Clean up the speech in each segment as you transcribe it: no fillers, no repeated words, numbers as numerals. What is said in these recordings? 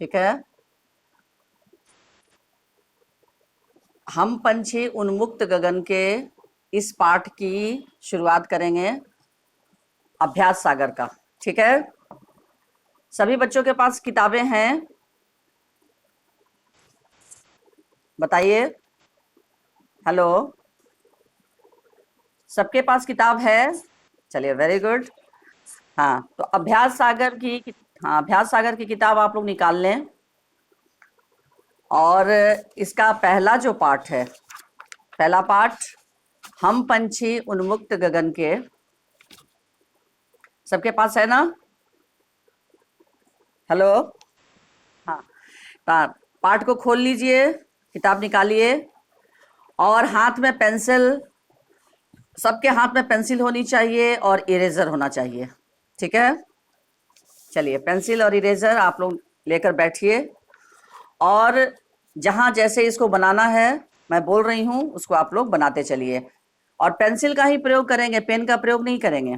ठीक है। हम पंछी उन्मुक्त गगन के इस पाठ की शुरुआत करेंगे अभ्यास सागर का। ठीक है, सभी बच्चों के पास किताबें हैं? बताइए। हेलो, सबके पास किताब है? चलिए, वेरी गुड। हाँ, तो अभ्यास सागर की अभ्यास सागर की किताब आप लोग निकाल लें। और इसका पहला जो पाठ है, पहला पाठ हम पंछी उन्मुक्त गगन के, सबके पास है ना? हेलो, हाँ, पाठ को खोल लीजिए, किताब निकालिए और हाथ में पेंसिल, सबके हाथ में पेंसिल होनी चाहिए और इरेजर होना चाहिए। ठीक है, चलिए पेंसिल और इरेजर आप लोग लेकर बैठिए और जहां जैसे इसको बनाना है मैं बोल रही हूं उसको आप लोग बनाते चलिए। और पेंसिल का ही प्रयोग करेंगे, पेन का प्रयोग नहीं करेंगे।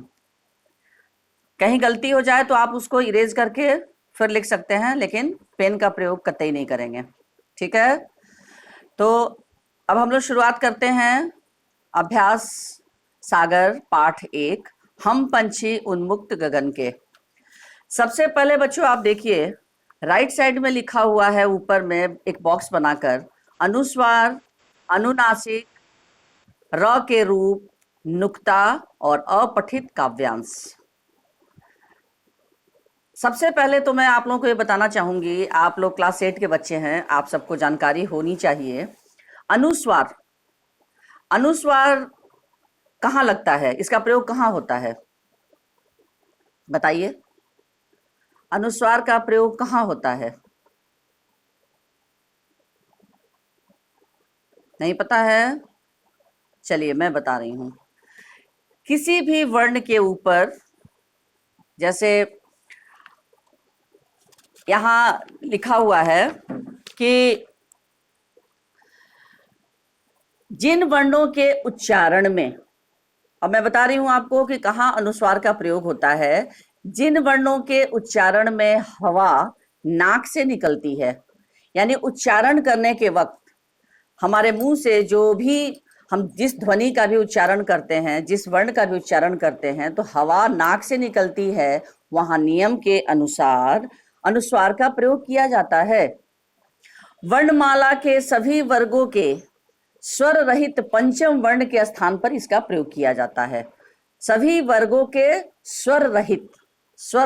कहीं गलती हो जाए तो आप उसको इरेज करके फिर लिख सकते हैं, लेकिन पेन का प्रयोग कतई नहीं करेंगे। ठीक है, तो अब हम लोग शुरुआत करते हैं अभ्यास सागर पाठ 1, हम पंछी उन्मुक्त गगन के। सबसे पहले बच्चों आप देखिए, राइट साइड में लिखा हुआ है ऊपर में एक बॉक्स बनाकर, अनुस्वार, अनुनासिक, र के रूप, नुक्ता और अपठित काव्यांश। सबसे पहले तो मैं आप लोगों को ये बताना चाहूंगी, आप लोग क्लास 8 के बच्चे हैं, आप सबको जानकारी होनी चाहिए। अनुस्वार, अनुस्वार कहाँ लगता है, इसका प्रयोग कहाँ होता है? बताइए, अनुस्वार का प्रयोग कहाँ होता है? नहीं पता है? चलिए मैं बता रही हूं। किसी भी वर्ण के ऊपर, जैसे यहां लिखा हुआ है कि जिन वर्णों के उच्चारण में, अब मैं बता रही हूं आपको कि कहाँ अनुस्वार का प्रयोग होता है। जिन वर्णों के उच्चारण में हवा नाक से निकलती है, यानी उच्चारण करने के वक्त हमारे मुंह से जो भी हम जिस ध्वनि का भी उच्चारण करते हैं, जिस वर्ण का भी उच्चारण करते हैं, तो हवा नाक से निकलती है, वहां नियम के अनुसार अनुस्वार का प्रयोग किया जाता है। वर्णमाला के सभी वर्गों के स्वर रहित पंचम वर्ण के स्थान पर इसका प्रयोग किया जाता है। सभी वर्गों के स्वर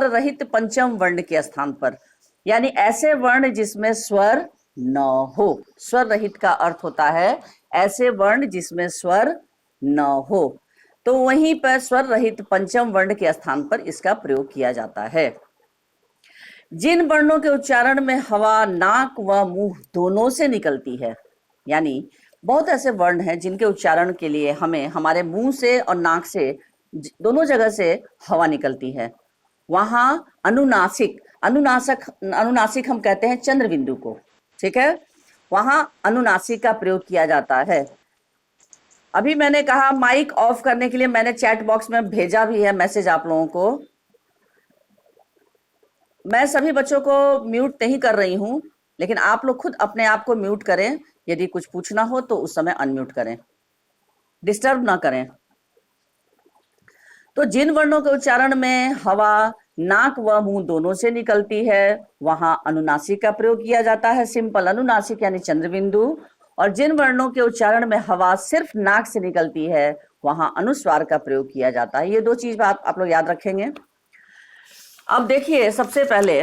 रहित पंचम वर्ण के स्थान पर, यानी ऐसे वर्ण जिसमें स्वर न हो। स्वर रहित का अर्थ होता है ऐसे वर्ण जिसमें स्वर न हो, तो वहीं पर स्वर रहित पंचम वर्ण के स्थान पर इसका प्रयोग किया जाता है। जिन वर्णों के उच्चारण में हवा नाक व मुंह दोनों से निकलती है, यानी बहुत ऐसे वर्ण हैं जिनके उच्चारण के लिए हमें हमारे मुंह से और नाक से दोनों जगह से हवा निकलती है, वहां अनुनासिक हम कहते हैं चंद्र बिंदु को। ठीक है, वहां अनुनासिक का प्रयोग किया जाता है। अभी मैंने कहा माइक ऑफ करने के लिए, मैंने चैट बॉक्स में भेजा भी है मैसेज आप लोगों को। मैं सभी बच्चों को म्यूट नहीं कर रही हूं, लेकिन आप लोग खुद अपने आप को म्यूट करें। यदि कुछ पूछना हो तो उस समय अनम्यूट करें, डिस्टर्ब ना करें। तो जिन वर्णों के उच्चारण में हवा नाक व मुंह दोनों से निकलती है, वहां अनुनासिक का प्रयोग किया जाता है, सिंपल अनुनासिक यानी चंद्रबिंदु। और जिन वर्णों के उच्चारण में हवा सिर्फ नाक से निकलती है, वहां अनुस्वार का प्रयोग किया जाता है। ये दो चीज आप लोग याद रखेंगे। अब देखिए, सबसे पहले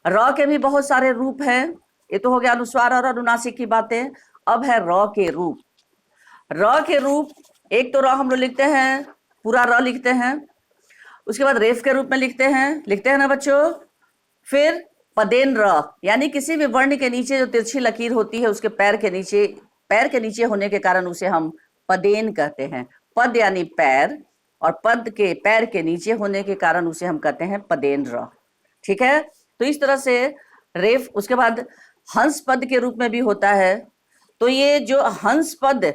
र के भी बहुत सारे रूप हैं। ये तो हो गया अनुस्वार और अनुनासिक की बातें। अब है र के रूप। र के रूप, एक तो र हम लोग लिखते हैं, पूरा र लिखते हैं, उसके बाद रेफ के रूप में लिखते हैं ना बच्चों। फिर पदेन र, यानी किसी भी वर्ण के नीचे जो तिरछी लकीर होती है उसके पैर के नीचे होने के कारण उसे हम पदेन कहते हैं। पद यानी पैर, और पद के पैर के नीचे होने के कारण उसे हम कहते हैं पदेन र। ठीक है, तो इस तरह से रेफ। उसके बाद हंस पद के रूप में भी होता है। तो ये जो हंस पद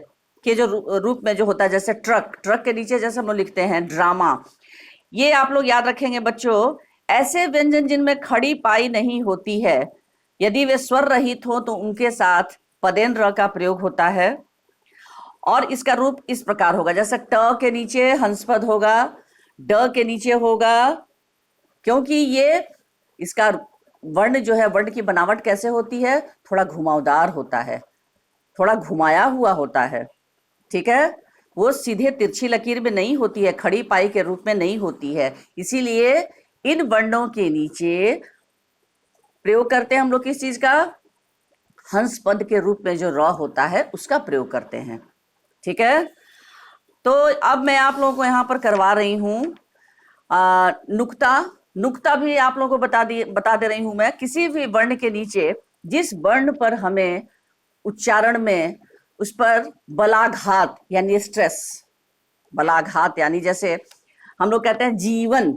के जो रूप में जो होता है, जैसे ट्रक के नीचे जैसे हम लोग लिखते हैं ड्रामा, ये आप लोग याद रखेंगे बच्चों। ऐसे व्यंजन जिनमें खड़ी पाई नहीं होती है, यदि वे स्वर रहित हो तो उनके साथ पदेन र का प्रयोग होता है। और इसका रूप इस प्रकार होगा, जैसे ट के नीचे हंसपद होगा, ड के नीचे होगा, क्योंकि ये इसका वर्ण जो है, वर्ण की बनावट कैसे होती है, थोड़ा घुमावदार होता है, थोड़ा घुमाया हुआ होता है। ठीक है, वो सीधे तिरछी लकीर में नहीं होती है, खड़ी पाई के रूप में नहीं होती है। इसीलिए इन वर्णों के नीचे प्रयोग करते हैं हम लोग किस चीज का, हंस पद के रूप में जो र होता है उसका प्रयोग करते हैं। ठीक है, तो अब मैं आप लोगों को यहां पर करवा रही हूं नुक्ता। नुक्ता भी आप लोगों को बता दे रही हूं मैं। किसी भी वर्ण के नीचे जिस वर्ण पर हमें उच्चारण में उस पर बलाघात यानी स्ट्रेस, बलाघात यानी जैसे हम लोग कहते हैं जीवन,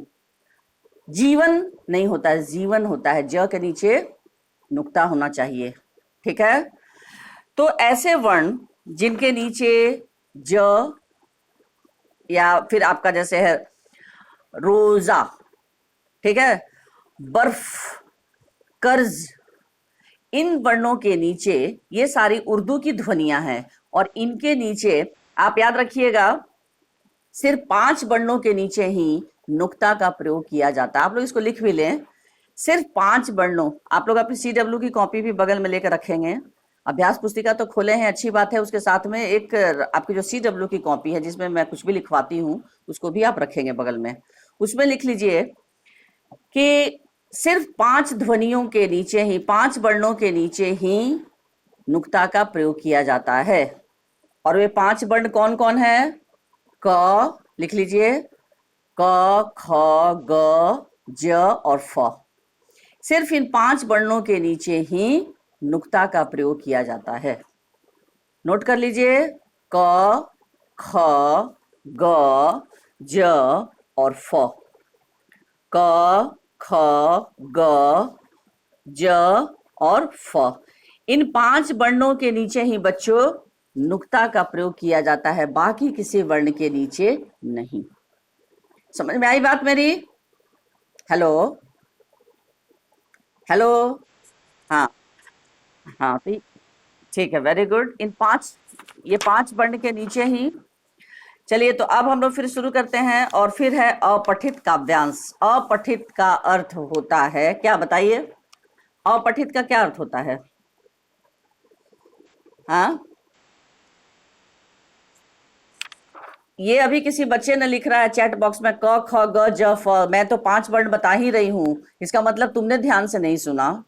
जीवन नहीं होता है, जीवन होता है, ज के नीचे नुक्ता होना चाहिए। ठीक है, तो ऐसे वर्ण जिनके नीचे ज या फिर आपका जैसे है रोजा, ठीक है, बर्फ, कर्ज, इन वर्णों के नीचे ये सारी उर्दू की ध्वनियां हैं और इनके नीचे आप याद रखिएगा सिर्फ 5 वर्णों के नीचे ही नुक्ता का प्रयोग किया जाता है। आप लोग इसको लिख भी लें, सिर्फ 5 वर्णों। आप लोग अपनी CW की कॉपी भी बगल में लेकर रखेंगे, अभ्यास पुस्तिका तो खोले हैं, अच्छी बात है, उसके साथ में एक आपकी जो CW की कॉपी है जिसमें मैं कुछ भी लिखवाती हूँ उसको भी आप रखेंगे बगल में। उसमें लिख लीजिए कि सिर्फ 5 ध्वनियों के नीचे ही, 5 वर्णों के नीचे ही नुक्ता का प्रयोग किया जाता है। और वे 5 वर्ण कौन कौन है, क लिख लीजिए, क ख ग ज और फ। सिर्फ इन 5 वर्णों के नीचे ही नुक्ता का प्रयोग किया जाता है। नोट कर लीजिए, क ख ग ज और फ, क ख ग ज और फ। इन 5 वर्णों के नीचे ही बच्चों नुक्ता का प्रयोग किया जाता है, बाकी किसी वर्ण के नीचे नहीं। समझ में आई बात मेरी? हेलो हेलो, हाँ हाँ, तो ठीक है, वेरी गुड। ये 5 वर्ण के नीचे ही। चलिए, तो अब हम लोग फिर शुरू करते हैं। और फिर है अपठित काव्यांश। अपठित का अर्थ होता है क्या, बताइए, अपठित का क्या अर्थ होता है? हाँ, ये अभी किसी बच्चे ने लिख रहा है चैट बॉक्स में क ख ग ज फ। मैं तो 5 वर्ण बता ही रही हूं, इसका मतलब तुमने ध्यान से नहीं सुना।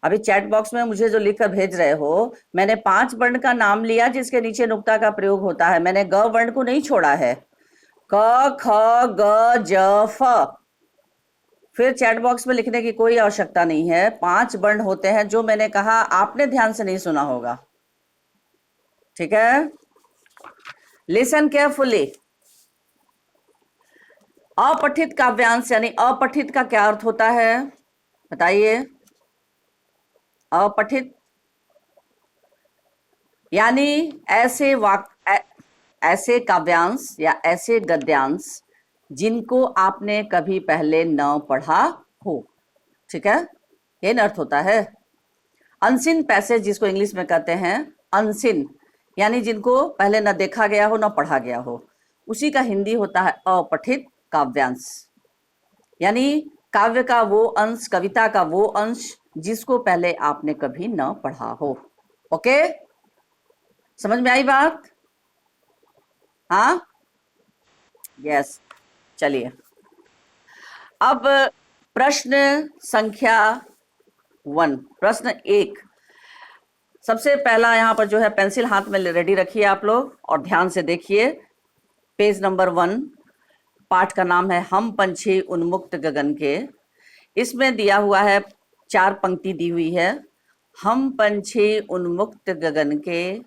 अभी चैट बॉक्स में मुझे जो लिखकर भेज रहे हो, मैंने 5 वर्ण का नाम लिया जिसके नीचे नुक्ता का प्रयोग होता है, मैंने ग वर्ण को नहीं छोड़ा है। क ख ग ज फ। फिर चैट बॉक्स में लिखने की कोई आवश्यकता नहीं है, 5 वर्ण होते हैं। जो मैंने कहा आपने ध्यान से नहीं सुना होगा। ठीक है, लिसन केयरफुली। अपठित काव्यांश यानी अपठित का क्या अर्थ होता है, बताइए? अपठित यानी ऐसे काव्यांश या ऐसे गद्यांश जिनको आपने कभी पहले न पढ़ा हो। ठीक है, ये अर्थ होता है। अनसीन पैसेज जिसको इंग्लिश में कहते हैं, अनसीन यानी जिनको पहले न देखा गया हो न पढ़ा गया हो, उसी का हिंदी होता है अपठित काव्यांश। यानी काव्य का वो अंश, कविता का वो अंश जिसको पहले आपने कभी न पढ़ा हो। ओके, समझ में आई बात? हाँ, यस। चलिए, अब प्रश्न संख्या 1, प्रश्न 1। सबसे पहला यहाँ पर जो है, पेंसिल हाथ में रेडी रखिए आप लोग और ध्यान से देखिए। पेज नंबर 1, पाठ का नाम है हम पंछी उन्मुक्त गगन के। इसमें दिया हुआ है, 4 पंक्ति दी हुई है। हम पंछी उन्मुक्त गगन के,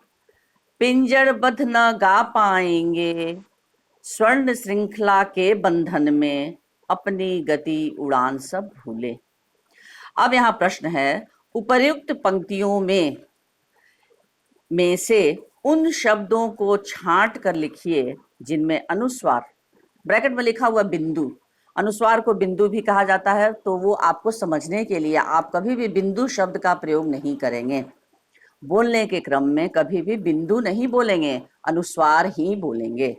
पिंजरबद्ध न गा पाएंगे, स्वर्ण श्रृंखला के बंधन में, अपनी गति उड़ान सब भूले। अब यहाँ प्रश्न है, उपर्युक्त पंक्तियों में से उन शब्दों को छांट कर लिखिए जिनमें अनुस्वार, ब्रैकेट में लिखा हुआ बिंदु, अनुस्वार को बिंदु भी कहा जाता है, तो वो आपको समझने के लिए आप कभी भी बिंदु शब्द का प्रयोग नहीं करेंगे। बोलने के क्रम में कभी भी बिंदु नहीं बोलेंगे, अनुस्वार ही बोलेंगे।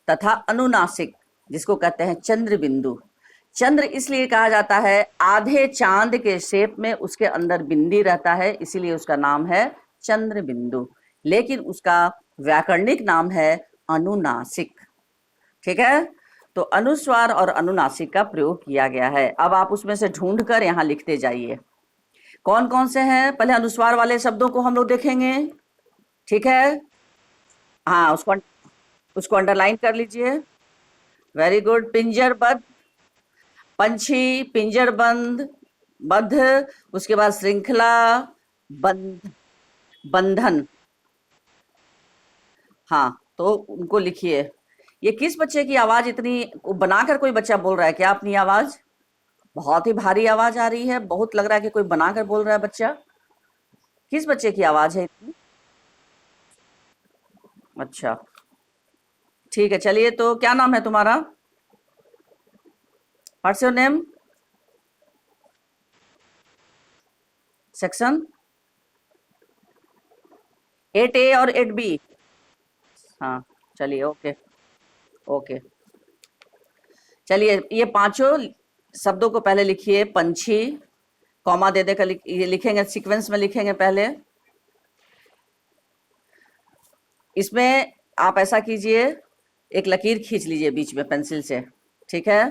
तथा अनुनासिक, जिसको कहते हैं चंद्र बिंदु। चंद्र इसलिए कहा जाता है, आधे चांद के शेप में उसके अंदर बिंदी रहता है, इसीलिए उसका नाम है चंद्र बिंदु, लेकिन उसका व्याकरणिक नाम है अनुनासिक। ठीक है, तो अनुस्वार और अनुनासिक का प्रयोग किया गया है। अब आप उसमें से ढूंढ कर यहाँ लिखते जाइए कौन कौन से हैं। पहले अनुस्वार वाले शब्दों को हम लोग देखेंगे, ठीक है। हाँ, उसको अंडरलाइन कर लीजिए। Very good. पिंजरबद्ध, पंछी, पिंजरबंद, बद्ध, उसके बाद श्रृंखला, बंध, बंधन। हाँ, तो उनको लिखिए। ये किस बच्चे की आवाज इतनी बनाकर कोई बच्चा बोल रहा है क्या? अपनी आवाज बहुत ही भारी आवाज आ रही है, बहुत लग रहा है कि कोई बनाकर बोल रहा है बच्चा। किस बच्चे की आवाज है इतनी? अच्छा, ठीक है, चलिए। तो क्या नाम है तुम्हारा? What's your name? Section 8A और 8B? हाँ, चलिए, ओके ओके। चलिए, ये पांचों शब्दों को पहले लिखिए। पंछी, कॉमा दे देकर ये लिखेंगे, सीक्वेंस में लिखेंगे पहले। इसमें आप ऐसा कीजिए, एक लकीर खींच लीजिए बीच में पेंसिल से, ठीक है।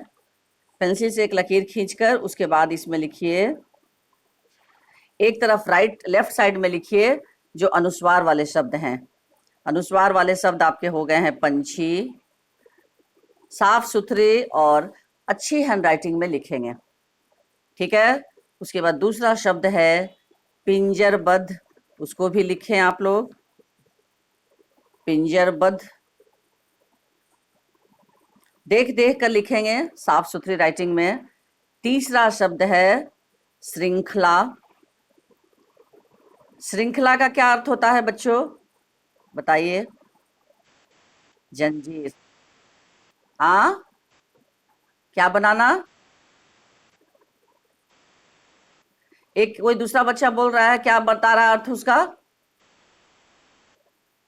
पेंसिल से एक लकीर खींचकर उसके बाद इसमें लिखिए, एक तरफ राइट लेफ्ट साइड में लिखिए जो अनुस्वार वाले शब्द हैं। अनुस्वार वाले शब्द आपके हो गए हैं पंछी, साफ सुथरे और अच्छी हैंडराइटिंग में लिखेंगे, ठीक है। उसके बाद दूसरा शब्द है पिंजरबद्ध, उसको भी लिखें आप लोग, पिंजरबद्ध। देख देख कर लिखेंगे साफ सुथरी राइटिंग में। तीसरा शब्द है श्रृंखला। श्रृंखला का क्या अर्थ होता है बच्चों, बताइए? जंजीर। हाँ, क्या बनाना? एक कोई दूसरा बच्चा बोल रहा है, क्या बता रहा है अर्थ उसका?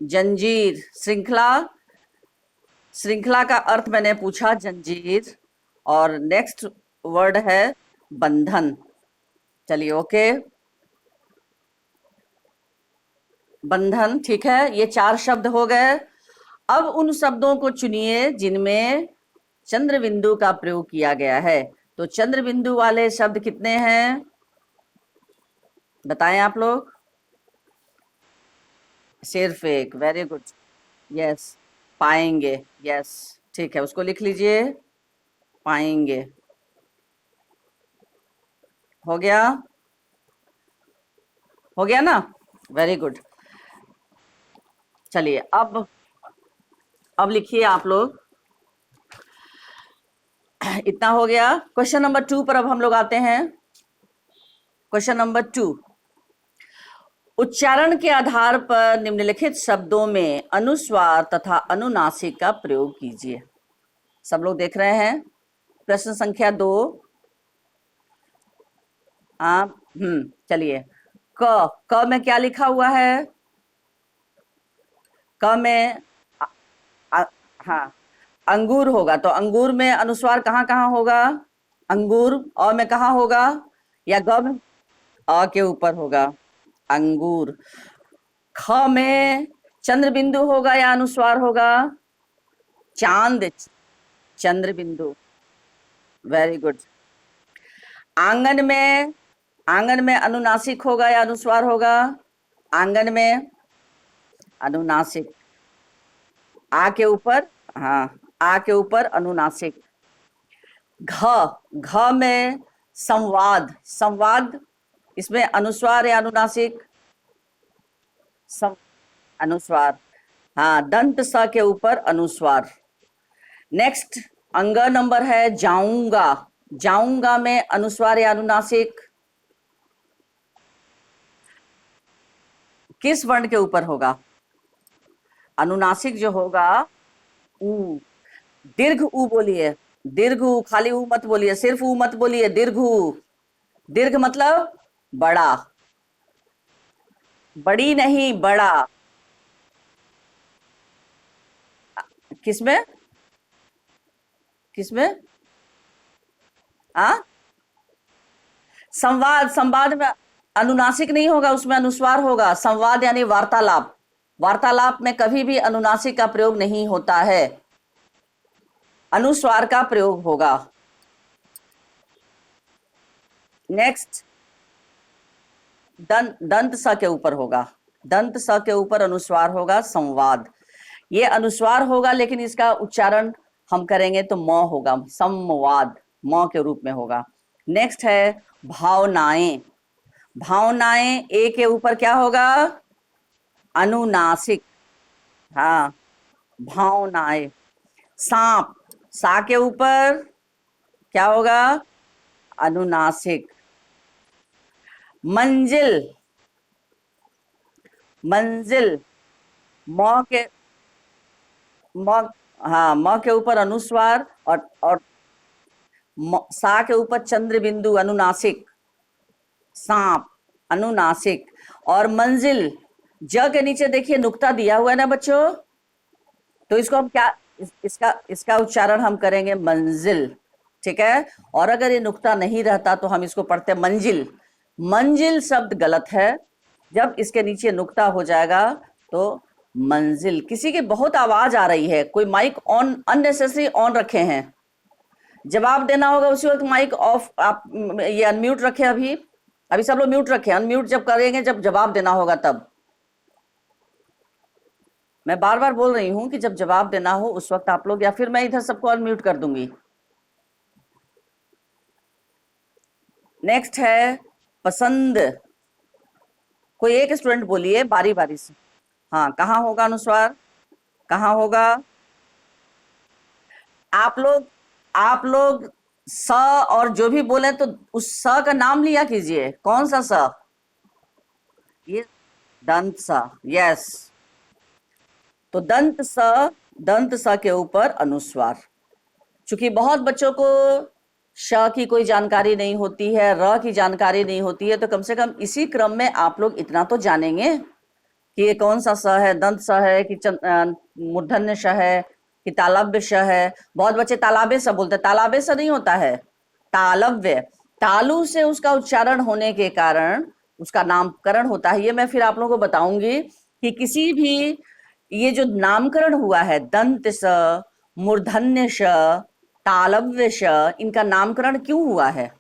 जंजीर, श्रृंखला। श्रृंखला का अर्थ मैंने पूछा जंजीर, और नेक्स्ट वर्ड है बंधन। चलिए, ओके, बंधन, ठीक है। ये 4 शब्द हो गए। अब उन शब्दों को चुनिए जिनमें चंद्र बिंदु का प्रयोग किया गया है। तो चंद्र बिंदु वाले शब्द कितने हैं, बताएं आप लोग? सिर्फ एक, वेरी गुड, यस। पाएंगे, यस, ठीक है, उसको लिख लीजिए, पाएंगे। हो गया, हो गया ना? Very good. चलिए, अब लिखिए आप लोग, इतना हो गया। क्वेश्चन नंबर 2 पर अब हम लोग आते हैं। क्वेश्चन नंबर 2, उच्चारण के आधार पर निम्नलिखित शब्दों में अनुस्वार तथा अनुनासिक का प्रयोग कीजिए। सब लोग देख रहे हैं प्रश्न संख्या 2। आप चलिए, क में क्या लिखा हुआ है? क में हाँ, अंगूर होगा, तो अंगूर में अनुस्वार कहाँ कहाँ होगा? अंगूर। अ में कहाँ होगा, या ग में? अ के ऊपर होगा, अंगूर। ख में चंद्र बिंदु होगा या अनुस्वार होगा? चांद, चंद्र बिंदु, वेरी गुड। आंगन में अनुनासिक होगा या अनुस्वार होगा? आंगन में अनुनासिक। आ के ऊपर, हाँ, आ के ऊपर अनुनासिक। घ में संवाद, संवाद, इसमें अनुस्वार या अनुनासिक? अनुस्वार, हाँ, दंत स के ऊपर अनुस्वार। नेक्स्ट अंग नंबर है जाऊंगा। जाऊंगा में अनुस्वार या अनुनासिक? किस वर्ण के ऊपर होगा? अनुनासिक जो होगा ऊ, दीर्घ ऊ बोलिए, दीर्घ ऊ, खाली ऊ मत बोलिए, सिर्फ ऊ मत बोलिए, दीर्घ ऊ। दीर्घ मतलब बड़ा, बड़ी नहीं, बड़ा। किसमें? किसमें? हाँ, संवाद। संवाद में अनुनासिक नहीं होगा, उसमें अनुस्वार होगा। संवाद यानी वार्तालाप। वार्तालाप में कभी भी अनुनासिक का प्रयोग नहीं होता है, अनुस्वार का प्रयोग होगा। नेक्स्ट, दंत स के ऊपर होगा, दंत स के ऊपर अनुस्वार होगा, संवाद। ये अनुस्वार होगा लेकिन इसका उच्चारण हम करेंगे तो म होगा, संवाद, म के रूप में होगा। नेक्स्ट है भावनाएं। भावनाएं ए के ऊपर क्या होगा? अनुनासिक। हाँ, भावनाएं। सांप, सा के ऊपर क्या होगा? अनुनासिक। मंजिल, मंजिल, म के म हाँ, म के ऊपर अनुस्वार, और सा के ऊपर चंद्र बिंदु, अनुनासिक। सांप, अनुनासिक। और मंजिल, ज के नीचे देखिए नुक्ता दिया हुआ है ना बच्चों, तो इसको हम क्या, इसका इसका उच्चारण हम करेंगे मंजिल। ठीक है, और अगर ये नुक्ता नहीं रहता तो हम इसको पढ़ते मंजिल। मंजिल शब्द गलत है, जब इसके नीचे नुक्ता हो जाएगा तो मंजिल। किसी की बहुत आवाज आ रही है, कोई माइक ऑन, अननेसेसरी ऑन रखे हैं। जवाब देना होगा उसी वक्त माइक ऑफ, आप ये अनम्यूट रखे। अभी अभी सब लोग म्यूट रखे, अनम्यूट जब करेंगे, जब जवाब देना होगा तब। मैं बार बार बोल रही हूं कि जब जवाब देना हो उस वक्त आप लोग, या फिर मैं इधर सबको अनम्यूट कर दूंगी। नेक्स्ट है पसंद। कोई एक स्टूडेंट बोलिए बारी बारी से। हाँ, कहाँ होगा अनुस्वार? कहाँ होगा? आप लोग स और जो भी बोले तो उस स का नाम लिया कीजिए। कौन सा स? ये दंत स। यस, तो दंत स के ऊपर अनुस्वार। चूंकि बहुत बच्चों को श की कोई जानकारी नहीं होती है, र की जानकारी नहीं होती है, तो कम से कम इसी क्रम में आप लोग इतना तो जानेंगे कि ये कौन सा स है, दंत स है कि मूर्धन्य श है कि तालव्य श है। बहुत बच्चे तालाबे स बोलते हैं, तालाबे स नहीं होता है, तालव्य। तालु से उसका उच्चारण होने के कारण उसका नामकरण होता है। ये मैं फिर आप लोगों को बताऊंगी कि किसी भी, ये जो नामकरण हुआ है दंत स, मूर्धन्य श, तालव्य श, इनका नामकरण क्यों हुआ है?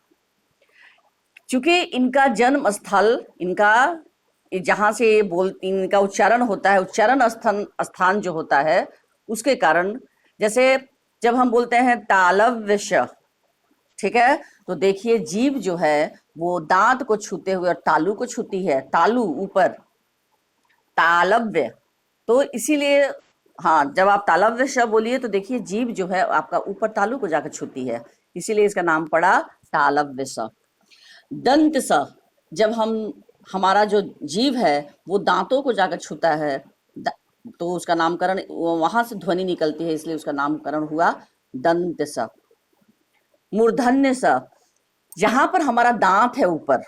क्योंकि इनका जन्म स्थल, इनका जहां से ये इनका उच्चारण होता है, उच्चारण स्थान जो होता है उसके कारण। जैसे जब हम बोलते हैं तालव्य श, ठीक है, तो देखिए जीभ जो है वो दांत को छूते हुए और तालु को छूती है, तालु ऊपर, तालव्य। तो इसीलिए हाँ, जब आप तालव्य श बोलिए तो देखिए जीभ जो है आपका ऊपर तालु को जाकर छूती है, इसीलिए इसका नाम पड़ा तालव्य स। दंत स, जब हमारा जो जीभ है वो दांतों को जाकर छूता है, तो उसका नामकरण, वहां से ध्वनि निकलती है, इसलिए उसका नामकरण हुआ दंत स। मूर्धन्य स, जहां पर हमारा दांत है ऊपर,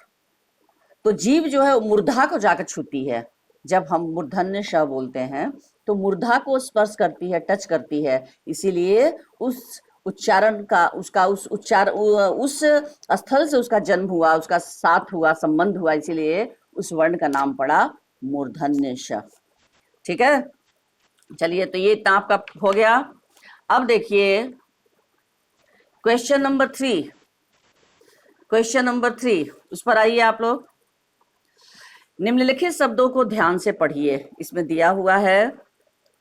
तो जीभ जो है मूर्धा को जाकर छूती है। जब हम मूर्धन्य श बोलते हैं तो मूर्धा को स्पर्श करती है, टच करती है, इसीलिए उस उच्चारण का, उसका उस उच्चार, उस स्थल से उसका जन्म हुआ, उसका साथ हुआ, संबंध हुआ, इसीलिए उस वर्ण का नाम पड़ा मूर्धन्य श। ठीक है, चलिए, तो ये इतना आपका हो गया। अब देखिए क्वेश्चन नंबर 3, क्वेश्चन नंबर 3, उस पर आइए आप लोग। निम्नलिखित शब्दों को ध्यान से पढ़िए। इसमें दिया हुआ है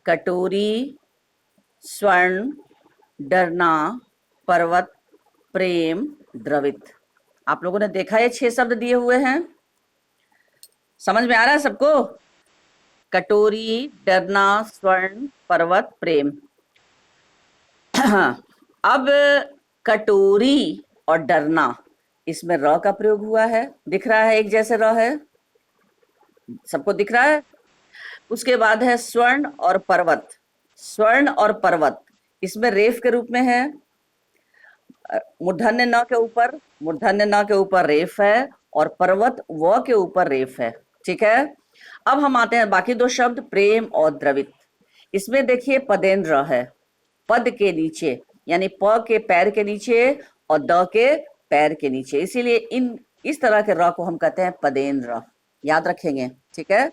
कटोरी, स्वर्ण, डरना, पर्वत, प्रेम, द्रवित। आप लोगों ने देखा ये 6 शब्द दिए हुए हैं, समझ में आ रहा है सबको? कटोरी, डरना, स्वर्ण, पर्वत, प्रेम। अब कटोरी और डरना, इसमें र का प्रयोग हुआ है, दिख रहा है, एक जैसे र है, सबको दिख रहा है। उसके बाद है स्वर्ण और पर्वत। स्वर्ण और पर्वत, इसमें रेफ के रूप में है। मूर्धन्य न के ऊपर, मूर्धन्य न के ऊपर रेफ है और पर्वत व के ऊपर रेफ है। ठीक है, अब हम आते हैं बाकी दो शब्द, प्रेम और द्रवित। इसमें देखिए पदेन्द्र है, पद के नीचे, यानी प के पैर के नीचे और द के पैर के नीचे, इसीलिए इन इस तरह के र को हम कहते हैं पदेन्द्र, याद रखेंगे। ठीक है,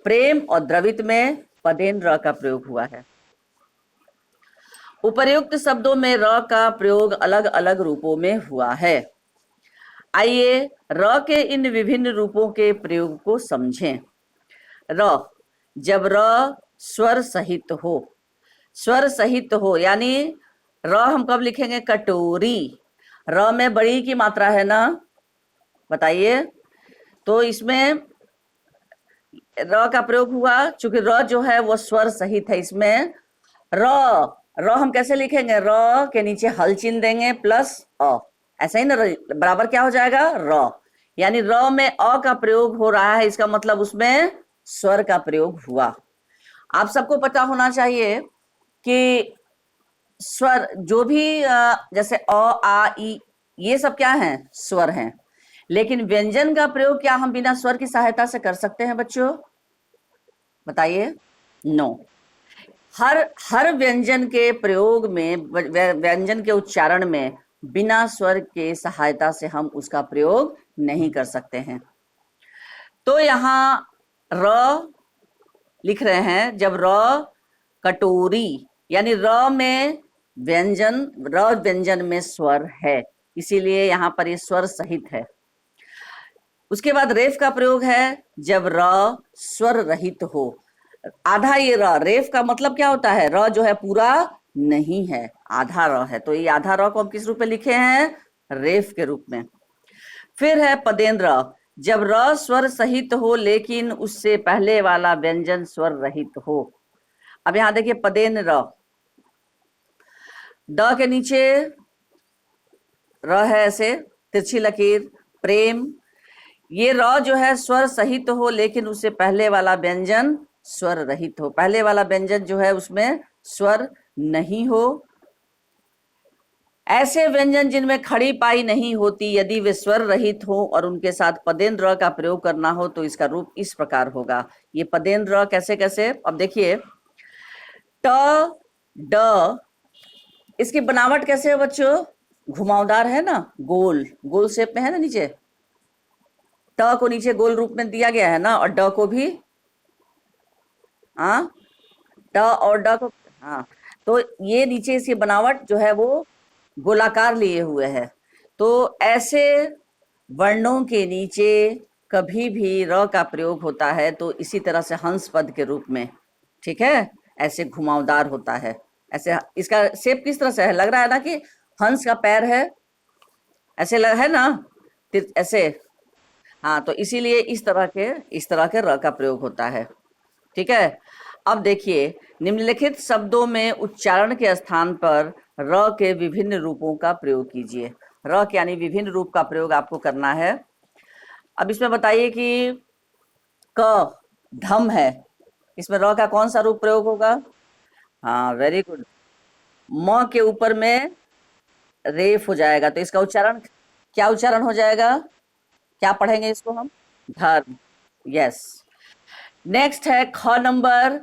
प्रेम और द्रवित में पदेन्द्र का प्रयोग हुआ है। उपर्युक्त शब्दों में र का प्रयोग अलग अलग रूपों में हुआ है। आइए र के इन विभिन्न रूपों के प्रयोग को समझें। र, जब र स्वर सहित हो, स्वर सहित हो, यानी र हम कब लिखेंगे? कटोरी। र में बड़ी की मात्रा है ना, बताइए। तो इसमें र का प्रयोग हुआ, चूंकि र जो है वो स्वर सहित है। इसमें र हम कैसे लिखेंगे? र के नीचे हल चिन्ह देंगे प्लस अ, ऐसा ही ना, बराबर क्या हो जाएगा? र। यानी र में अ का प्रयोग हो रहा है, इसका मतलब उसमें स्वर का प्रयोग हुआ। आप सबको पता होना चाहिए कि स्वर जो भी जैसे अ, आ, ई, ये सब क्या हैं? स्वर हैं। लेकिन व्यंजन का प्रयोग क्या हम बिना स्वर की सहायता से कर सकते हैं बच्चों? बताइए। नो। हर व्यंजन के प्रयोग में, व्यंजन के उच्चारण में बिना स्वर के सहायता से हम उसका प्रयोग नहीं कर सकते हैं। तो यहां र लिख रहे हैं, जब र कटोरी, यानी र में व्यंजन, र व्यंजन में स्वर है, इसीलिए यहां पर ये स्वर सहित है। उसके बाद रेफ का प्रयोग है, जब र स्वर रहित हो। आधा ये र, रेफ का मतलब क्या होता है? र जो है पूरा नहीं है, आधा र है, तो ये आधा र को हम किस रूप में लिखे हैं? रेफ के रूप में। फिर है पदेन्द्र, जब र स्वर सहित हो लेकिन उससे पहले वाला व्यंजन स्वर रहित हो। अब यहां देखिए पदेन्द्र, द के नीचे र है, ऐसे तिरछी लकीर। प्रेम, ये र जो है स्वर सहित हो लेकिन उससे पहले वाला व्यंजन स्वर रहित हो, पहले वाला व्यंजन जो है उसमें स्वर नहीं हो। ऐसे व्यंजन जिनमें खड़ी पाई नहीं होती, यदि वे स्वर रहित हो और उनके साथ पदेन्द्र का प्रयोग करना हो तो इसका रूप इस प्रकार होगा। ये पदेन्द्र कैसे कैसे, अब देखिए, ट, ड, इसकी बनावट कैसे है बच्चों? घुमावदार है ना, गोल गोल शेप में है ना नीचे। ट को नीचे गोल रूप में दिया गया है ना, और ड को भी, हाँ, ट और ड को, हाँ, तो ये नीचे इसकी बनावट जो है वो गोलाकार लिए हुए है। तो ऐसे वर्णों के नीचे कभी भी र का प्रयोग होता है तो इसी तरह से हंस पद के रूप में, ठीक है, ऐसे घुमावदार होता है। ऐसे इसका शेप किस तरह से है? लग रहा है ना कि हंस का पैर है, ऐसे लग है ना, ऐसे। हाँ, तो इसीलिए इस तरह के र का प्रयोग होता है। ठीक है, अब देखिए, निम्नलिखित शब्दों में उच्चारण के स्थान पर र के विभिन्न रूपों का प्रयोग कीजिए। र के यानी विभिन्न रूप का प्रयोग आपको करना है। अब इसमें बताइए कि क धम है, इसमें र का कौन सा रूप प्रयोग होगा? हाँ, वेरी गुड। म के ऊपर में रेफ हो जाएगा, तो इसका उच्चारण क्या उच्चारण हो जाएगा? क्या पढ़ेंगे इसको हम? धर्म। यस। नेक्स्ट है ख नंबर,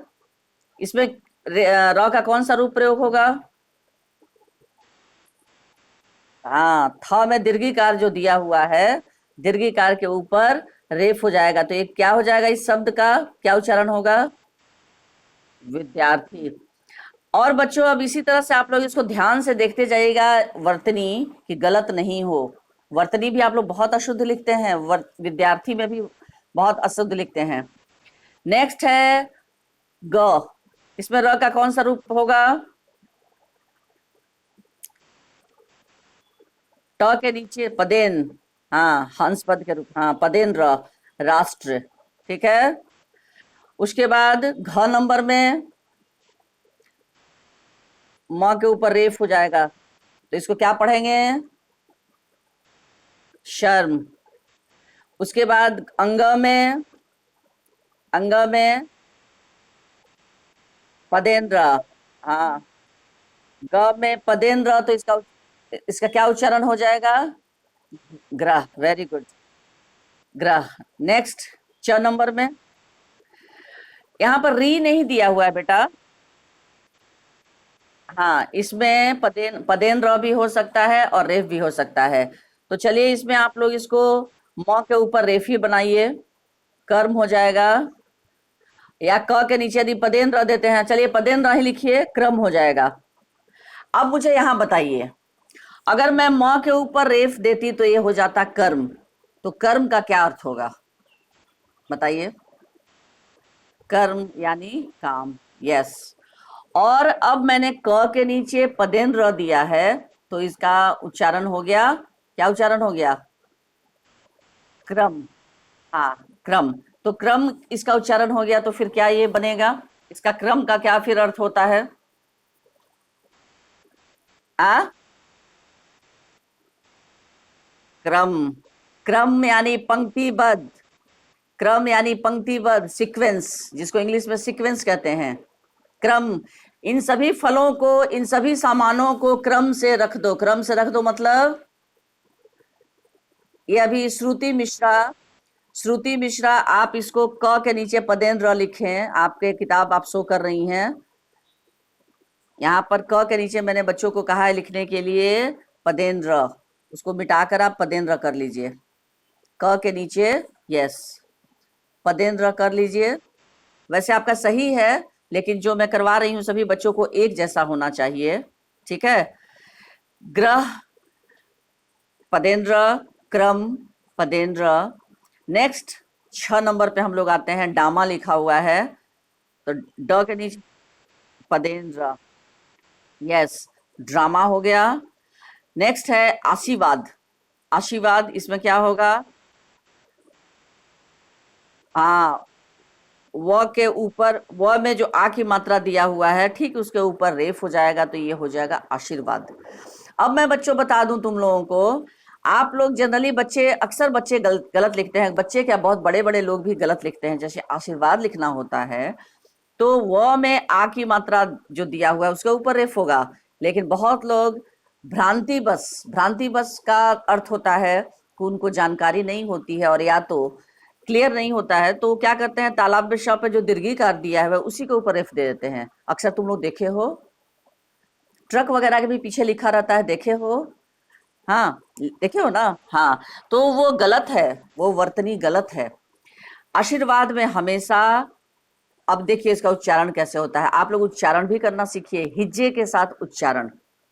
इसमें र का कौन सा रूप प्रयोग होगा? हाँ, थ में दीर्घिकार जो दिया हुआ है, दीर्घिकार के ऊपर रेफ हो जाएगा, तो एक क्या हो जाएगा? इस शब्द का क्या उच्चारण होगा? विद्यार्थी। और बच्चों अब इसी तरह से आप लोग इसको ध्यान से देखते जाइएगा, वर्तनी कि गलत नहीं हो। वर्तनी भी आप लोग बहुत अशुद्ध लिखते हैं, विद्यार्थी में भी बहुत अशुद्ध लिखते हैं। नेक्स्ट है ग, इसमें र का कौन सा रूप होगा? ट के नीचे पदेन, हाँ, हंस पद के रूप, हाँ, पदेन्द्र, राष्ट्र। ठीक है, उसके बाद घ नंबर में म के ऊपर रेफ हो जाएगा, तो इसको क्या पढ़ेंगे? शर्म। उसके बाद अंग में पदेन्द्र, हाँ, ग में पदेन्द्र, तो इसका इसका क्या उच्चारण हो जाएगा? ग्रह, वेरी गुड, ग्रह। नेक्स्ट, 6 नंबर में यहाँ पर री नहीं दिया हुआ है बेटा। हाँ, इसमें पदेन र भी हो सकता है और रेफ भी हो सकता है। तो चलिए इसमें आप लोग इसको म के ऊपर रेफ ही बनाइए, कर्म हो जाएगा। या क के नीचे यदि पदेन र देते हैं, चलिए पदेन र ही लिखिए, क्रम हो जाएगा। अब मुझे यहाँ बताइए, अगर मैं म के ऊपर रेफ देती तो ये हो जाता कर्म, तो कर्म का क्या अर्थ होगा बताइए? कर्म यानी काम, यस। और अब मैंने क के नीचे पदेन र दिया है, तो इसका उच्चारण हो गया, क्या उच्चारण हो गया? क्रम। हाँ, क्रम। तो क्रम इसका उच्चारण हो गया, तो फिर क्या ये बनेगा? इसका क्रम का क्या फिर अर्थ होता है? आ क्रम, क्रम यानी पंक्तिबद्ध, क्रम यानी पंक्तिबद्ध, सीक्वेंस, जिसको इंग्लिश में सीक्वेंस कहते हैं। क्रम, इन सभी फलों को, इन सभी सामानों को क्रम से रख दो। क्रम से रख दो मतलब ये अभी श्रुति मिश्रा आप इसको क के नीचे पदेन र लिखें, आपके किताब आप शो कर रही हैं। यहाँ पर क के नीचे मैंने बच्चों को कहा है लिखने के लिए पदेन र, उसको मिटाकर आप पदेन र कर लीजिए। क के नीचे यस पदेन र कर लीजिए। वैसे आपका सही है, लेकिन जो मैं करवा रही हूँ सभी बच्चों को एक जैसा होना चाहिए, ठीक है? ग्रह पदेन्द्र, क्रम पदेन्द्र। नेक्स्ट 6 नंबर पे हम लोग आते हैं, डामा लिखा हुआ है, तो ड के नीचे पदेन्द्र, यस, ड्रामा हो गया। नेक्स्ट है आशीर्वाद, आशीर्वाद, इसमें क्या होगा? हाँ, व के ऊपर, व में जो आ की मात्रा दिया हुआ है ठीक उसके ऊपर रेफ हो जाएगा, तो ये हो जाएगा आशीर्वाद। अब मैं बच्चों बता दूं तुम लोगों को, आप लोग जनरली बच्चे, अक्सर बच्चे गलत लिखते हैं, बच्चे क्या बहुत बड़े बड़े लोग भी गलत लिखते हैं। जैसे आशीर्वाद लिखना होता है तो व में आ की मात्रा जो दिया हुआ है उसके ऊपर रेफ होगा, लेकिन बहुत लोग भ्रांति बस का अर्थ होता है कि उनको जानकारी नहीं होती है और या तो क्लियर नहीं होता है, तो क्या करते हैं, तालाब में श पे जो दीर्घिकार दिया है उसी के ऊपर रेफ दे देते हैं। अक्सर तुम लोग देखे हो, ट्रक वगैरह के भी पीछे लिखा रहता है, देखे हो? हाँ, देखे हो ना? हाँ, तो वो गलत है, वो वर्तनी गलत है। आशीर्वाद में हमेशा, अब देखिए इसका उच्चारण कैसे होता है, आप लोग उच्चारण भी करना सीखिए, हिज्जे के साथ उच्चारण,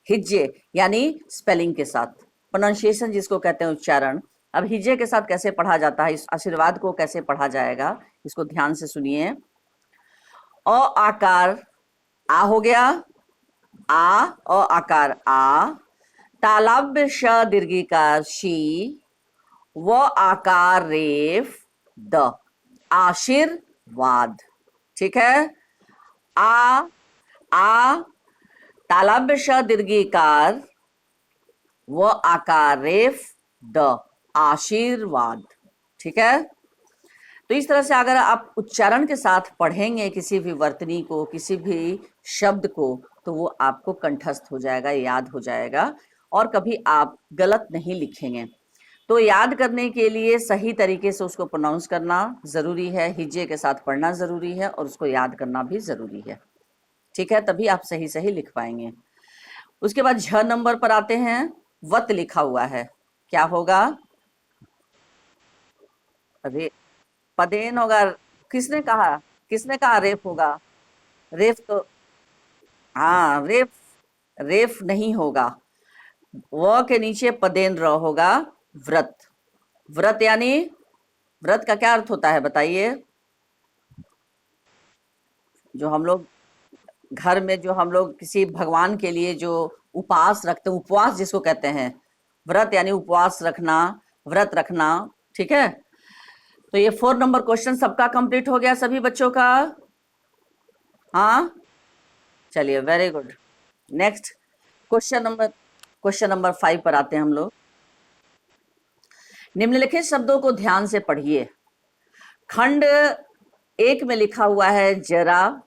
हिज्जे यानी स्पेलिंग के साथ, प्रोनाउंसिएशन जिसको कहते हैं उच्चारण। अब हिज्जे के साथ कैसे पढ़ा जाता है, इस आशीर्वाद को कैसे पढ़ा जाएगा, इसको ध्यान से सुनिए। अ आकार आ हो गया, आ, अ आकार आ, तालव्य श दीर्घिकार शी, व आकार रेफ द, आशीर्वाद, ठीक है? आ तालव्य श दीर्घिकार व आकार रेफ द, आशीर्वाद, ठीक है? तो इस तरह से अगर आप उच्चारण के साथ पढ़ेंगे किसी भी वर्तनी को, किसी भी शब्द को, तो वो आपको कंठस्थ हो जाएगा, याद हो जाएगा और कभी आप गलत नहीं लिखेंगे। तो याद करने के लिए सही तरीके से उसको प्रोनाउंस करना जरूरी है, हिज्जे के साथ पढ़ना जरूरी है और उसको याद करना भी जरूरी है, ठीक है? तभी आप सही सही लिख पाएंगे। उसके बाद 6 नंबर पर आते हैं, वत लिखा हुआ है, क्या होगा? अरे पदेन होगा, किसने कहा, किसने कहा रेफ होगा? रेफ तो, हाँ, रेफ नहीं होगा, व के नीचे पदेन र होगा, व्रत। व्रत यानी, व्रत का क्या अर्थ होता है बताइए? जो हम लोग घर में, जो हम लोग किसी भगवान के लिए जो उपास रखते हैं, उपवास जिसको कहते हैं, व्रत यानी उपवास रखना, व्रत रखना, ठीक है? तो ये 4 नंबर क्वेश्चन सबका कंप्लीट हो गया, सभी बच्चों का? हाँ, चलिए, very good. Next question number 5 पर आते हैं हम लोग। निम्नलिखित शब्दों को ध्यान से पढ़िए। खंड 1 में लिखा हुआ है जरा,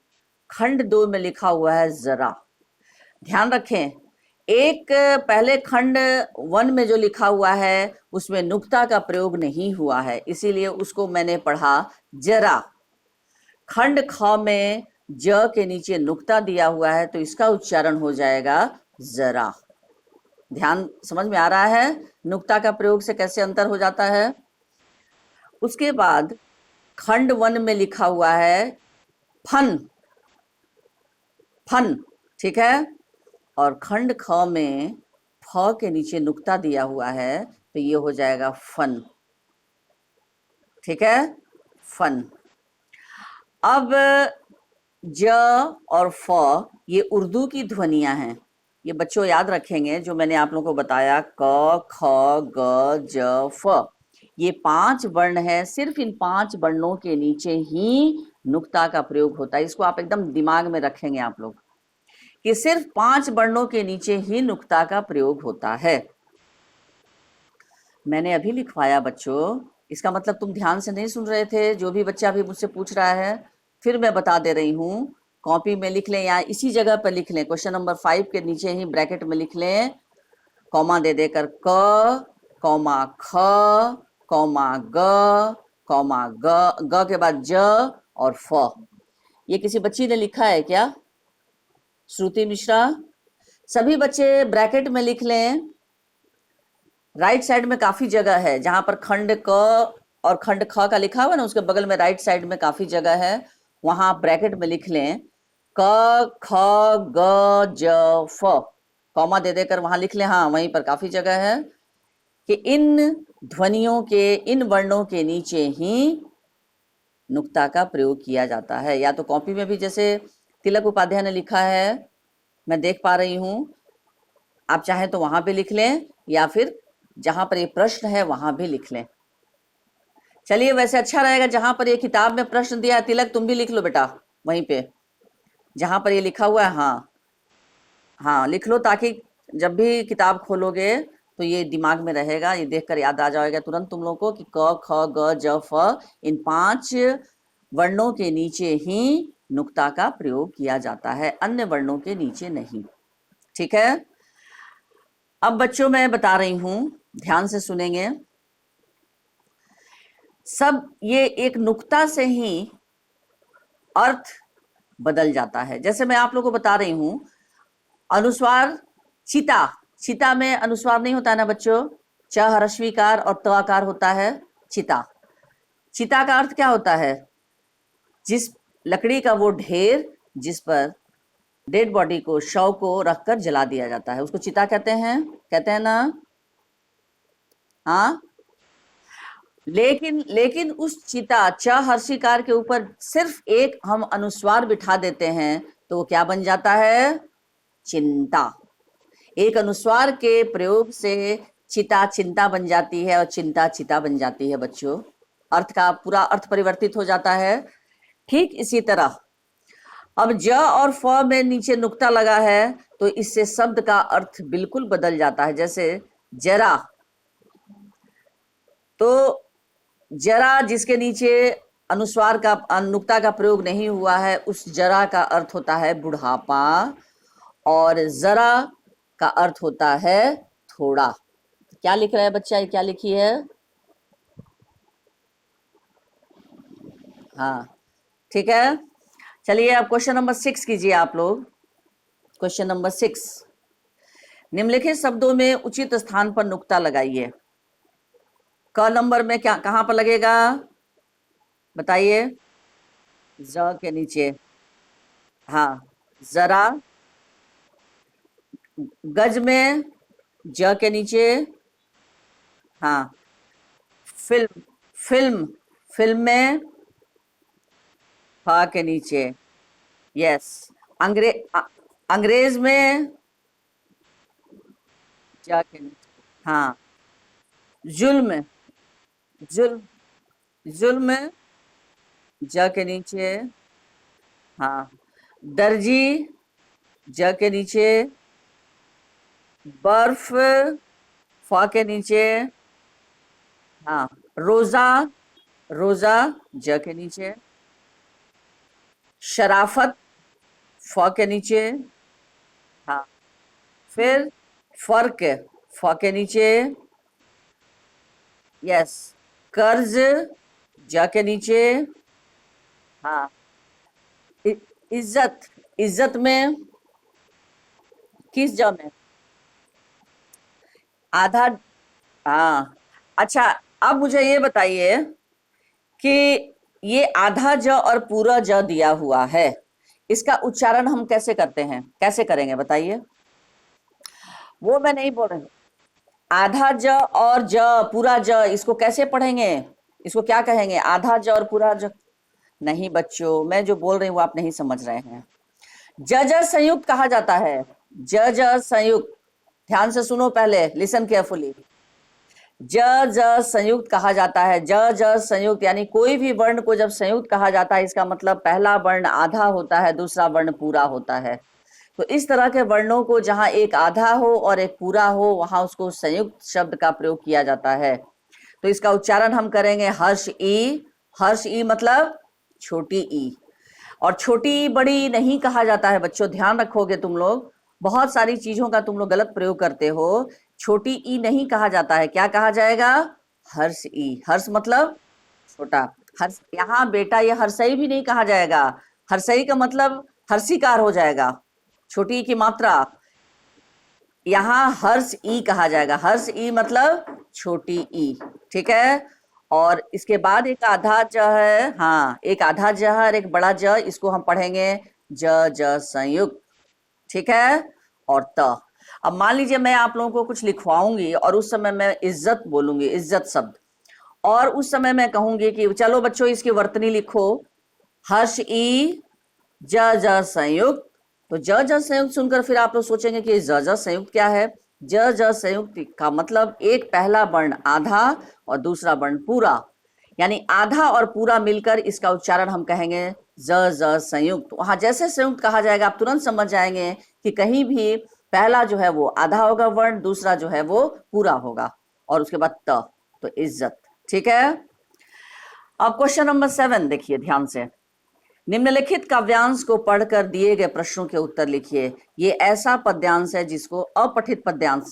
खंड 2 में लिखा हुआ है जरा। ध्यान रखें, एक पहले खंड 1 में जो लिखा हुआ है उसमें नुक्ता का प्रयोग नहीं हुआ है, इसीलिए उसको मैंने पढ़ा जरा। खंड ख में ज के नीचे नुक्ता दिया हुआ है तो इसका उच्चारण हो जाएगा जरा। ध्यान समझ में आ रहा है नुक्ता का प्रयोग से कैसे अंतर हो जाता है। उसके बाद खंड 1 में लिखा हुआ है फन, फन, ठीक है, और खंड ख में फ के नीचे नुक्ता दिया हुआ है तो ये हो जाएगा फन, ठीक है, फन। अब ज और फ ये उर्दू की ध्वनियां हैं, ये बच्चों याद रखेंगे जो मैंने आप लोगों को बताया, क ख ग ज फ, ये 5 वर्ण है, सिर्फ इन 5 वर्णों के नीचे ही नुक्ता का प्रयोग होता है। इसको आप एकदम दिमाग में रखेंगे आप लोग कि सिर्फ 5 वर्णों के नीचे ही नुक्ता का प्रयोग होता है। मैंने अभी लिखवाया बच्चों, इसका मतलब तुम ध्यान से नहीं सुन रहे थे। जो भी बच्चा अभी मुझसे पूछ रहा है फिर मैं बता दे रही हूँ, कॉपी में लिख लें या इसी जगह पर लिख लें, क्वेश्चन नंबर 5 के नीचे ही ब्रैकेट में लिख लें, कॉमा दे देकर क, कॉमा ख, कॉमा ग, कॉमा ग के बाद ज और फ। ये किसी बच्ची ने लिखा है क्या? श्रुति मिश्रा। सभी बच्चे ब्रैकेट में लिख लें। राइट साइड में काफी जगह है, जहां पर खंड क और खंड ख का लिखा हुआ ना उसके बगल में राइट साइड में काफी जगह है, वहां आप ब्रैकेट में लिख लें क ख ग ज फ, कॉमा दे देकर वहां लिख लें। हाँ, वहीं पर काफी जगह है कि इन ध्वनियों के, इन वर्णों के नीचे ही नुक्ता का प्रयोग किया जाता है। या तो कॉपी में भी जैसे तिलक उपाध्याय ने लिखा है, मैं देख पा रही हूं, आप चाहें तो वहां पे लिख लें या फिर जहां पर ये प्रश्न है वहां भी लिख लें। चलिए, वैसे अच्छा रहेगा जहां पर ये किताब में प्रश्न दिया है, तिलक तुम भी लिख लो बेटा वहीं पे जहां पर ये लिखा हुआ है। हाँ हाँ, लिख लो ताकि जब भी किताब खोलोगे तो ये दिमाग में रहेगा, ये देखकर याद आ जाएगा तुरंत तुम लोग को कि क ख ग ज फ इन 5 वर्णों के नीचे ही नुक्ता का प्रयोग किया जाता है, अन्य वर्णों के नीचे नहीं। ठीक है, अब बच्चों मैं बता रही हूं, ध्यान से सुनेंगे। सब ये एक नुक्ता से ही अर्थ बदल जाता है। जैसे मैं आप लोगों को बता रही हूं, अनुस्वार चिता, चिता में अनुस्वार नहीं होता है ना बच्चों, च ह्रस्वीकार और त आकार होता है चिता। चिता का अर्थ क्या होता है? जिस लकड़ी का वो ढेर जिस पर डेड बॉडी को, शव को रखकर जला दिया जाता है, उसको चिता कहते हैं ना। हाँ, लेकिन उस चिता च हर्षिकार के ऊपर सिर्फ एक हम अनुस्वार बिठा देते हैं तो वो क्या बन जाता है? चिंता। एक अनुस्वार के प्रयोग से चिता चिंता बन जाती है और चिंता चिता बन जाती है बच्चों, अर्थ का पूरा अर्थ परिवर्तित हो जाता है। ठीक इसी तरह अब ज और फ में नीचे नुक्ता लगा है तो इससे शब्द का अर्थ बिल्कुल बदल जाता है। जैसे जरा, तो जरा जिसके नीचे अनुस्वार का, नुक्ता का प्रयोग नहीं हुआ है, उस जरा का अर्थ होता है बुढ़ापा और जरा का अर्थ होता है थोड़ा। क्या लिख रहा है बच्चा, ये क्या लिखी है? हाँ, ठीक है। चलिए अब क्वेश्चन नंबर 6 कीजिए आप लोग। क्वेश्चन नंबर 6, निम्नलिखित शब्दों में उचित स्थान पर नुक्ता लगाइए। क नंबर में क्या, कहां पर लगेगा बताइए? ज के नीचे। हाँ, जरा। गज में ज के नीचे। हाँ, फिल्म, फिल्म, फिल्म में फ के नीचे। यस। अंग्रेज में ज के नीचे। हाँ, जुल्म, जुल्म, जुल्म ज के नीचे। हाँ, दर्जी ज के नीचे। बर्फ फ के नीचे। हाँ, रोजा, रोजा ज के नीचे। शराफत फ के नीचे। हाँ, फिर फर्क, फ के नीचे यस, कर्ज, ज के नीचे हाँ, इज्जत, इज्जत में किस ज में आधा, हाँ। अच्छा, अब मुझे ये बताइए कि ये आधा ज और पूरा ज दिया हुआ है, इसका उच्चारण हम कैसे करते हैं, कैसे करेंगे बताइए? वो मैं नहीं बोल रही, आधा ज और ज, पूरा ज, इसको कैसे पढ़ेंगे, इसको क्या कहेंगे, आधा ज और पूरा ज? नहीं बच्चों, मैं जो बोल रही हूँ आप नहीं समझ रहे हैं। ज ज संयुक्त कहा जाता है, ज ज संयुक्त, ध्यान से सुनो पहले, लिसन केयरफुली। ज ज संयुक्त कहा जाता है, ज ज संयुक्त, यानी कोई भी वर्ण को जब संयुक्त कहा जाता है, इसका मतलब पहला वर्ण आधा होता है, दूसरा वर्ण पूरा होता है। तो इस तरह के वर्णों को जहां एक आधा हो और एक पूरा हो, वहां उसको संयुक्त शब्द का प्रयोग किया जाता है। तो इसका उच्चारण हम करेंगे हर्ष ई, हर्ष ई मतलब छोटी ई। और छोटी ई बड़ी नहीं कहा जाता है बच्चों, ध्यान रखोगे तुम लोग, बहुत सारी चीजों का तुम लोग गलत प्रयोग करते हो। छोटी ई नहीं कहा जाता है, क्या कहा जाएगा, हर्ष ई। हर्ष मतलब छोटा, हर्ष, यहाँ बेटा ये हर्षई भी नहीं कहा जाएगा, हर्षई का मतलब हर्षिकार हो जाएगा, छोटी ई की मात्रा, यहाँ हर्ष ई कहा जाएगा, हर्ष ई मतलब छोटी ई, ठीक है। और इसके बाद एक आधा ज है, हाँ, एक आधा ज है और एक बड़ा ज, इसको हम पढ़ेंगे ज ज संयुक्त, ठीक है। और त, अब मान लीजिए मैं आप लोगों को कुछ लिखवाऊंगी और उस समय मैं इज्जत बोलूंगी, इज्जत शब्द, और उस समय मैं कहूंगी कि चलो बच्चों इसकी वर्तनी लिखो, हर्ष ई ज ज संयुक्त। तो ज ज संयुक्त सुनकर फिर आप लोग सोचेंगे कि ज ज संयुक्त क्या है। ज ज संयुक्त का मतलब एक पहला वर्ण आधा और दूसरा वर्ण पूरा, यानी आधा और पूरा मिलकर इसका उच्चारण हम कहेंगे ज ज संयुक्त। वहां जैसे संयुक्त कहा जाएगा आप तुरंत समझ जाएंगे कि कहीं भी पहला जो है वो आधा होगा वर्ण, दूसरा जो है वो पूरा होगा, और उसके बाद त, तो इज्जत, ठीक है। अब क्वेश्चन नंबर 7 देखिए ध्यान से। निम्नलिखित काव्यांश को पढ़कर दिए गए प्रश्नों के उत्तर लिखिए। ये ऐसा पद्यांश है जिसको अपठित पद्यांश